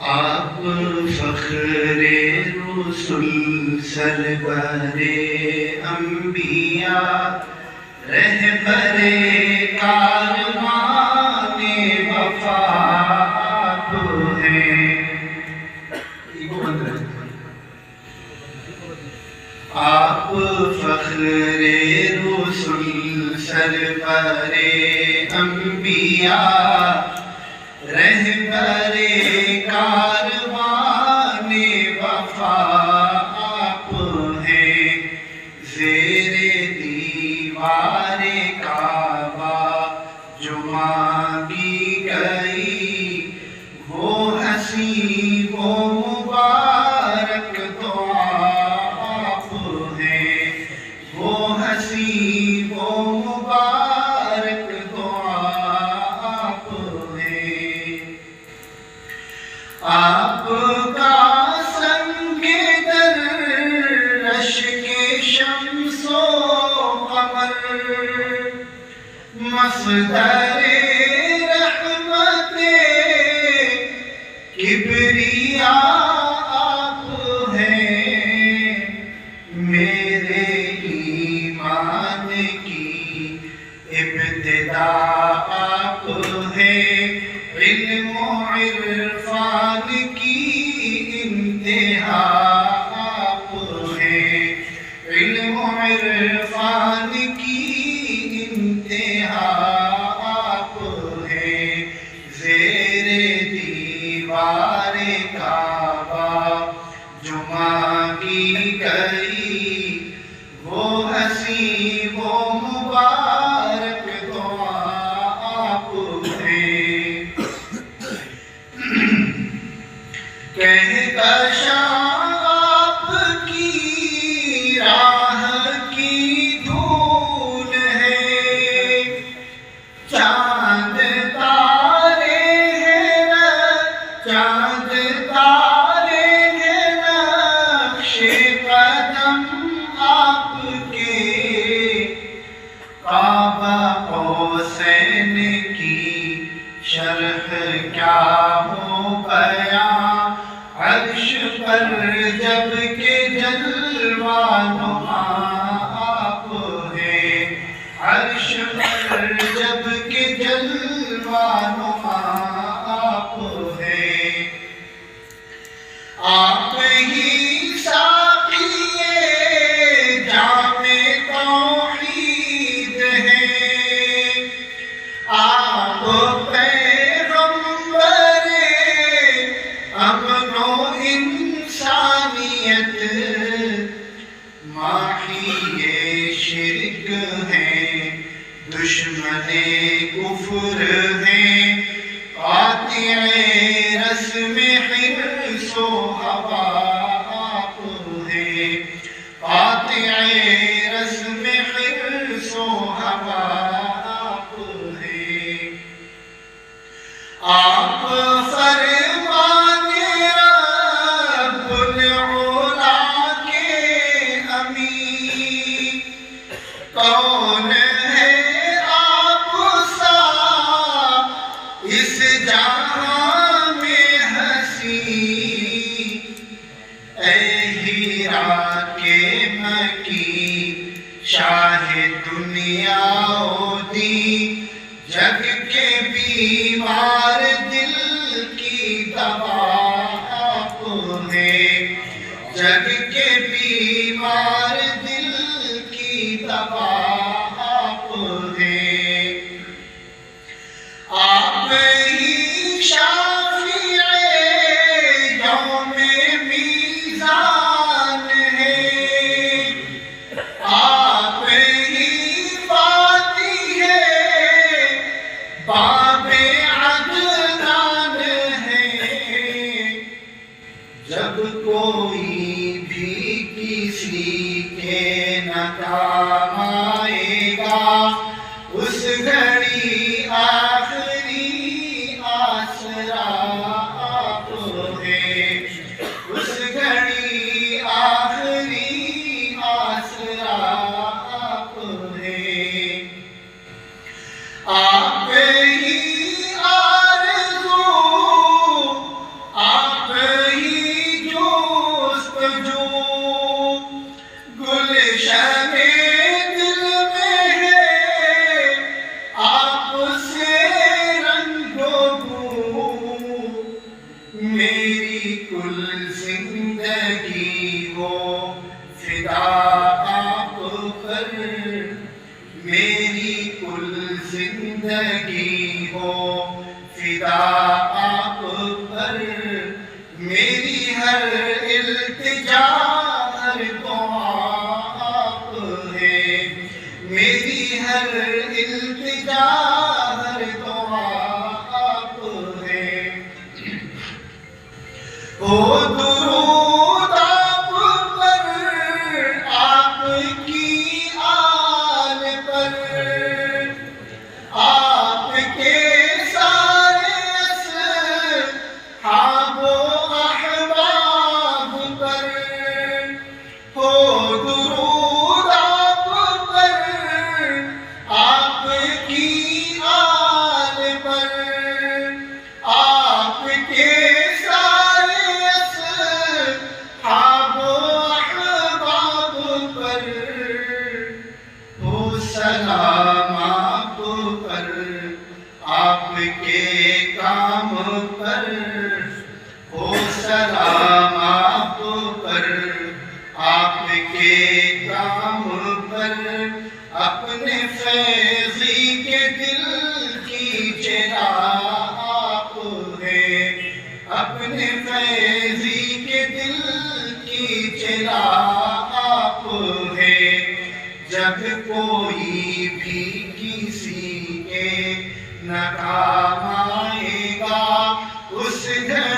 آپ فخر رسل سرور انبیاء رہبر کاروان وفا آپ ہیں۔ آپ فخر رسل سرور انبیاء رہبر کاروان وفا آپ ہیں۔ زیر دیوار کعبہ جو مانگی گئی وہ حسین وہ مبارک دعا آپ ہیں۔ وہ حسین وہ مبارک دعا آپ ہیں۔ آپ کا سنگ درش کے شمس و قمر مصدر رحمت کبریا آپ ہیں۔ میرے ایمان کی ابتدا آپ ہیں۔ علم و عرفان کی انتہا آپ ہیں۔ علم و عرفان کی انتہا آپ ہیں۔ زیر دیوار کعبہ جو مانگی گئی وہ حسین وہ مبارک دعا آپ ہیں۔ کہکشاں آپ کی راہ کی دھول ہے۔ چاند تارے ہیں چاند تارے ہیں نقش قدم آپ کے۔ کعبہ قوسین کی شرح کیا ہو بیاں عرش پر جب کہ جلوہ نما آپ ہیں۔ عرش پر جب کہ جلوہ نما آپ ہیں۔ آپ ہی ساقی جام توحید ہیں۔ آپ پیغمبر امن و انسانیت ماحی شرک ہیں۔ دشمن کفر ہیں۔ قاطع رسم حرص و ہوا آپ ہیں۔ قاطع رسم حرص و ہوا آپ ہیں۔ آپ فرمان رب العلا کے امین۔ کون ہے آپ سا اس جہاں میں حسین۔ اے ہیرا کے مکی شاہ دنیا و دین۔ جگ کے بیمار دل کی دوا آپ ہیں۔ جگ کے بیمار دل کی دوا آپ ہیں۔ آپ ہی شافع یوم میزان ہیں۔ آپ ہی فاتح باب عدل فدا آپ پر میری ہر التجا ہر دعا آپ ہے میری ہر التجا ہر دعا آپ ہے ہو درود آپ پر آپ کی آل پر آپ کے سارے اصحاب و احباب پر ہو درود آپ پر آپ کی آل پر آپ کے سارے اصحاب و احباب پر ہو سلام آپ پر آپ کے کام پر ہو سلام آپ پر آپ کے کام پر اپنے فیضی کے دل کی چرا آپ ہے اپنے فیضی کے دل کی چرا آپ ہے جب کوئی بھی کسی کے نہ کام آئے گا اس گھر